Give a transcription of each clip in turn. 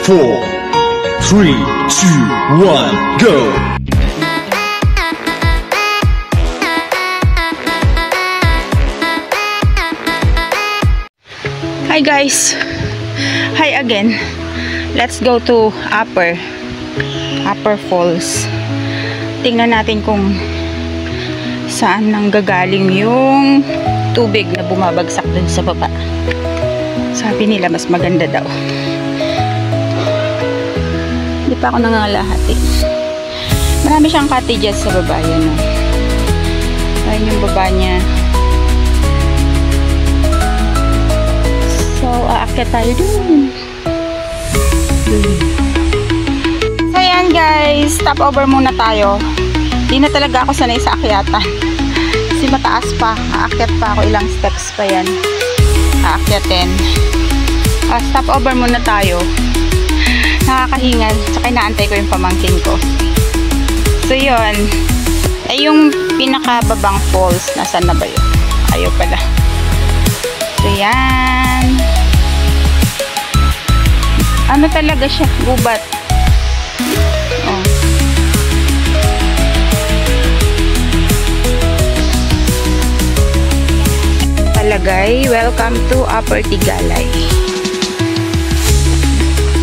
4, 3, 2, 1, go! Hi guys! Hi again! Let's go to Upper Falls. Tingnan natin kung saan nanggagaling yung tubig na bumabagsak dun sa baba. Sabi nila mas maganda daw. Hindi pa ako nangangalahati. Marami siyang cottages sa baba. Yan o. Ayun yung baba niya. So, aakyat tayo dun. So, yan guys. Stop over muna tayo. Di na talaga ako sanay sa akyatan. Kasi mataas pa. Aakyat pa ako. Ilang steps pa yan. Aakyatin. Stop over muna tayo. Nakakahingal. Tsaka inaantay ko yung pamangkin ko. So, yun. Ay, yung pinakababang falls. Nasaan na ba yun? Ayaw pala. So, yan. Ano talaga siya? Gubat. Oh. Palagay, welcome to Upper Tigalay.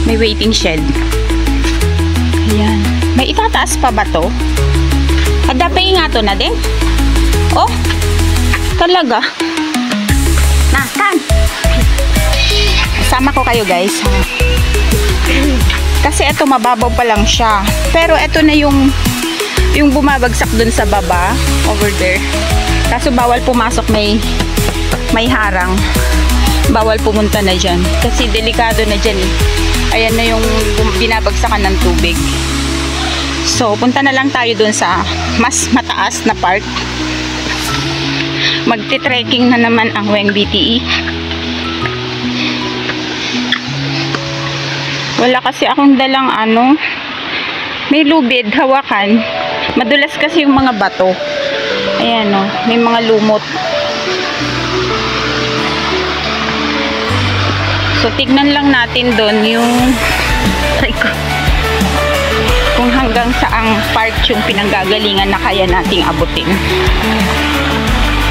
May waiting shed. Ayan. May itataas pa ba to? Adapay nga to na din. Oh, talaga. Kan. Sama ko kayo guys. Kasi ito mababaw pa lang siya. Pero ito na yung bumabagsak dun sa baba. Over there. Kaso bawal pumasok, may harang. Bawal pumunta na dyan. Kasi delikado na dyan eh. Ayan na yung binabagsakan ng tubig. So, punta na lang tayo dun sa mas mataas na part. Magti-trekking na naman ang Weng BTE. Wala kasi akong dalang may lubid, hawakan. Madulas kasi yung mga bato. Ayan o, may mga lumot. So, tignan lang natin doon yung kung hanggang saang part yung pinanggagalingan na kaya nating abutin.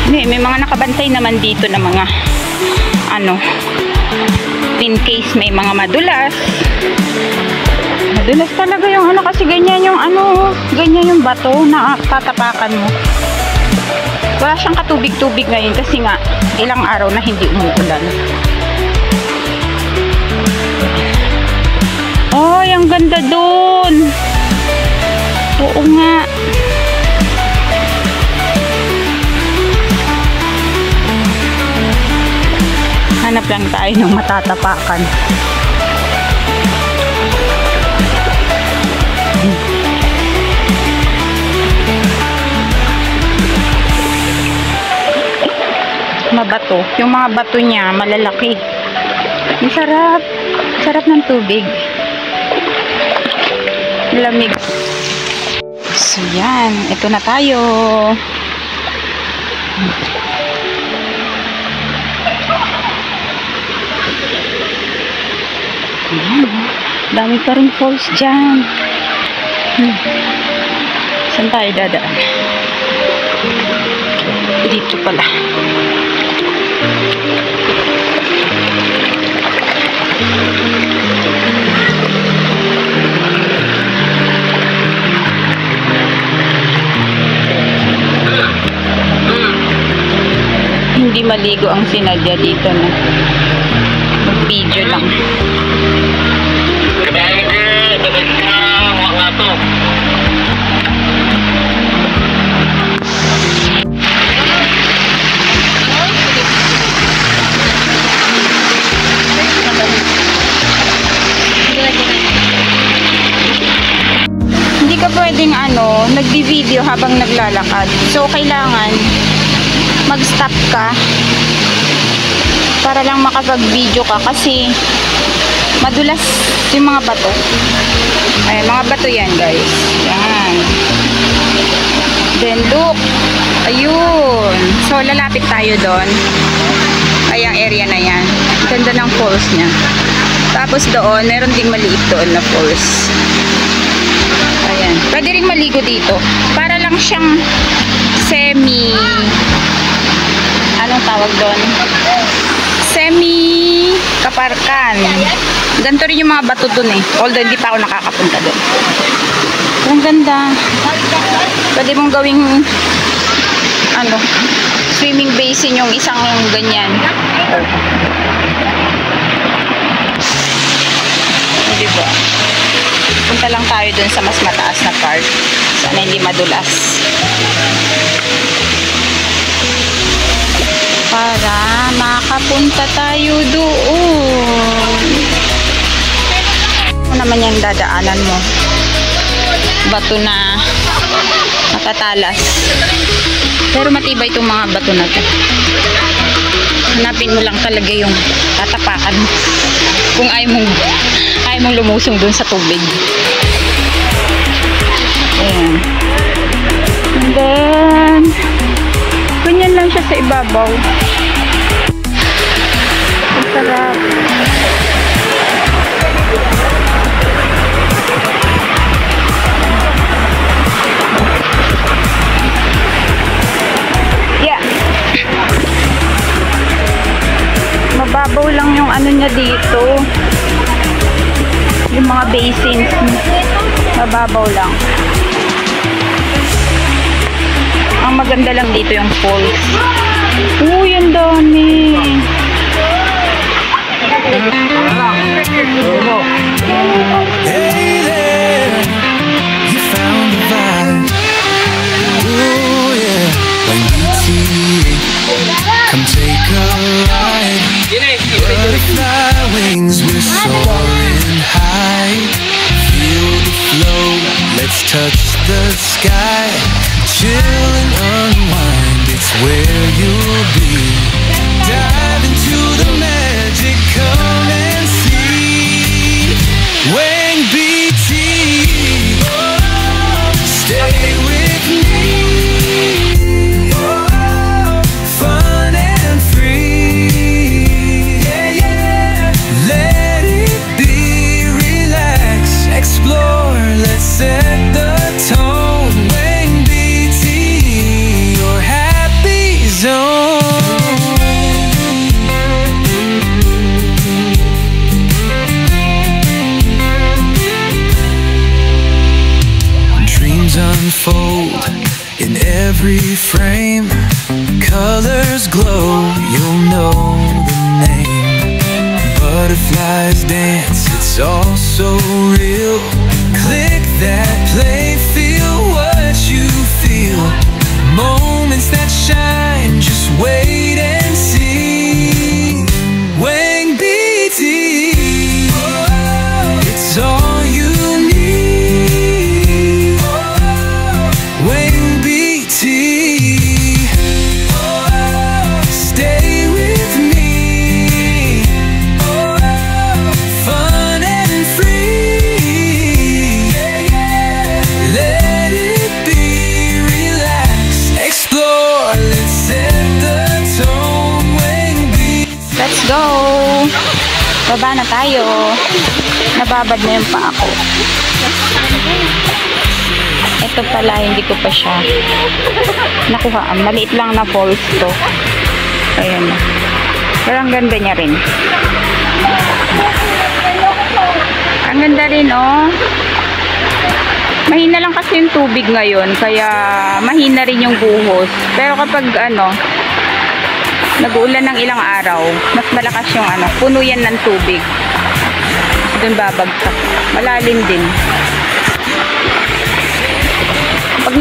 May mga nakabantay naman dito na mga in case may mga madulas talaga yung kasi ganyan yung ganyan yung bato na tatapakan mo. Wala siyang katubig-tubig ngayon kasi nga ilang araw na hindi umuulan. Ay, ang ganda dun. Oo nga. Hanap lang tayo ng matatapakan. Mabato. Yung mga bato niya malalaki. Ang sarap. Sarap ng tubig. Lamig. So yan. Ito na tayo. Dami pa rin falls dyan. Saan tayo dadaan? Dito pala. Hindi maligo ang sinadya dito na. Mag-video lang. Hindi ka pwedeng nagbi-video habang naglalakad. So kailangan mag-stop ka para lang makapag-video ka kasi madulas yung mga bato. Ay, mga bato yan guys. Yan. Then look. Ayun. So lalapit tayo doon. Ay, ang area na yan. Ganda ng falls niya. Tapos doon, meron ding maliit doon na falls. Ayan. Pwede rin maligo dito. Para lang siyang semi... Anong tawag doon? Semi-kaparkan. Ganito rin yung mga bato doon eh. Although hindi pa ako nakakapunta doon. Ang ganda. Pwede mong gawing ano, swimming basin yung isang ganyan. Diba? Punta lang tayo dun sa mas mataas na part. Sana hindi madulas. Para makapunta tayo doon. Ano naman yung dadaanan mo? Bato na matatalas. Pero matibay itong mga bato na to. Hanapin mo lang talaga yung tatapakan mo. Kung ayaw mong lumusong dun sa tubig. Ayan. And then, ganyan lang siya sa ibabaw. Ang sarap. Yeah. Mababaw lang yung ano niya dito. Yung mga basins. Mababaw lang. Ang maganda lang dito yung falls. Uy, ang dami. Hey there, you found the vibe. Ooh yeah, when you see, come take a ride. Butterfly wings, we're soaring high. Feel the flow, let's touch the sky. Chill and unwind, it's where you'll be. Dive into the magic, come and see. Wang BT, stay with me. Fun and free, yeah, yeah. Let it be, relax, explore, let's set the tone. Wang BT, your happy zone. Unfold in every frame, colors glow, you'll know the name. Butterflies dance, it's all so real. Click that play, feel what you feel. Moments that shine, just wait and see. Wang BT, it's all you need. Wang BT, stay with me. Fun and free, let it be, relax, explore, let's set the tone. Wang BT. Let's go! Baba na tayo. Nababad na yung paa ko. Ito pala, hindi ko pa siya nakuha. Maliit lang na falls to. Ayan. Pero ang ganda niya rin. Ang ganda rin, oh. Mahina lang kasi yung tubig ngayon, kaya mahina rin yung buhos. Pero kapag nag-uulan ng ilang araw, mas malakas yung puno yan ng tubig. Doon babagsak. Malalim din. Pag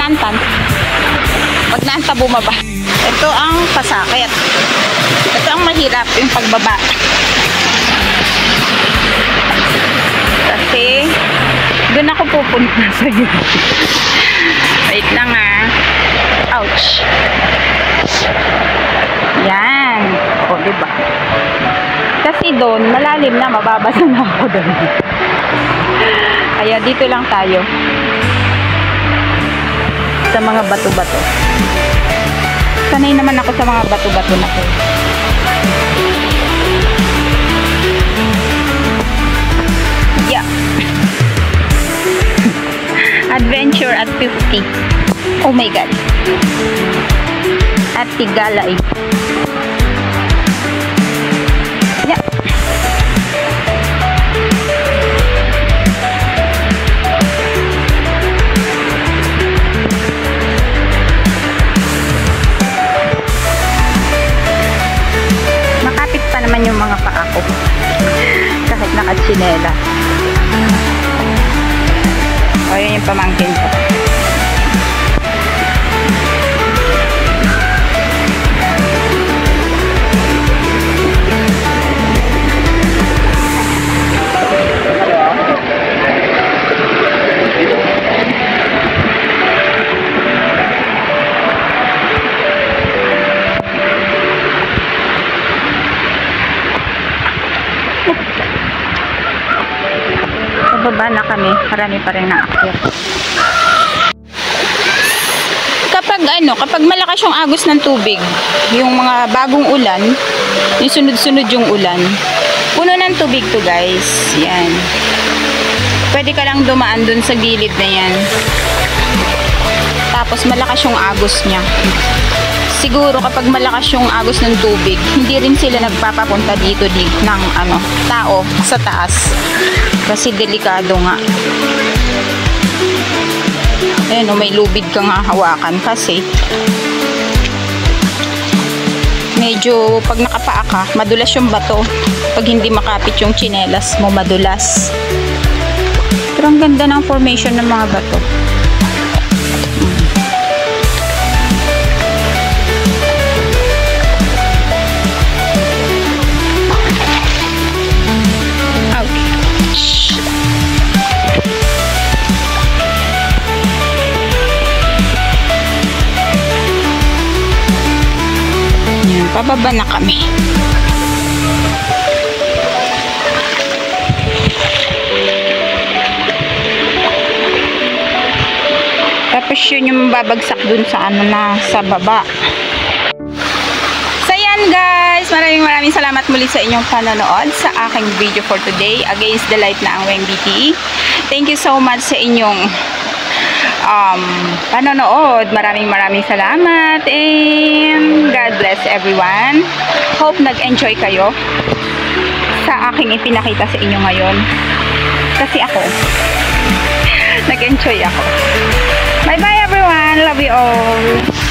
naanta bumaba. Ito ang pasakit. Ito ang mahirap, yung pagbaba. Kasi doon ako pupunta sa gilid. Wait lang Ouch. Yan. O, diba? Kasi doon, malalim na, mababasa na ako doon. Kaya dito lang tayo. Sa mga bato-bato. Sanay naman ako sa mga bato-bato na to. at 50. Oh my God. At Tigalay. Yeah. Makapit pa naman yung mga paa ko. Kahit nakatsinela. O, yun yung pamangkin ko. Pababa na kami, marami pa rin naakyat. Kapag malakas yung agos ng tubig, yung mga bagong ulan, yung sunod-sunod yung ulan, puno ng tubig to guys. Yan. Pwede ka lang dumaan dun sa gilid na yan. Tapos malakas yung agos niya. Siguro kapag malakas yung agos ng tubig, hindi rin sila nagpapapunta dito ng tao sa taas. Kasi delikado nga. Ayan, may lubid kang hawakan kasi medyo pag nakapaa ka, madulas yung bato. Pag hindi makapit yung tsinelas mo, madulas. Pero ang ganda ng formation ng mga bato. Pababa na kami. Tapos yun yung babagsak dun sa sa baba. So yan guys, maraming salamat muli sa inyong panonood sa aking video for today, Against the Light na ang Weng BTE. Thank you so much sa inyong panonood. Maraming salamat and God bless everyone. Hope nag-enjoy kayo sa aking ipinakita sa inyo ngayon. Kasi ako nag-enjoy ako. Bye bye everyone. Love you all.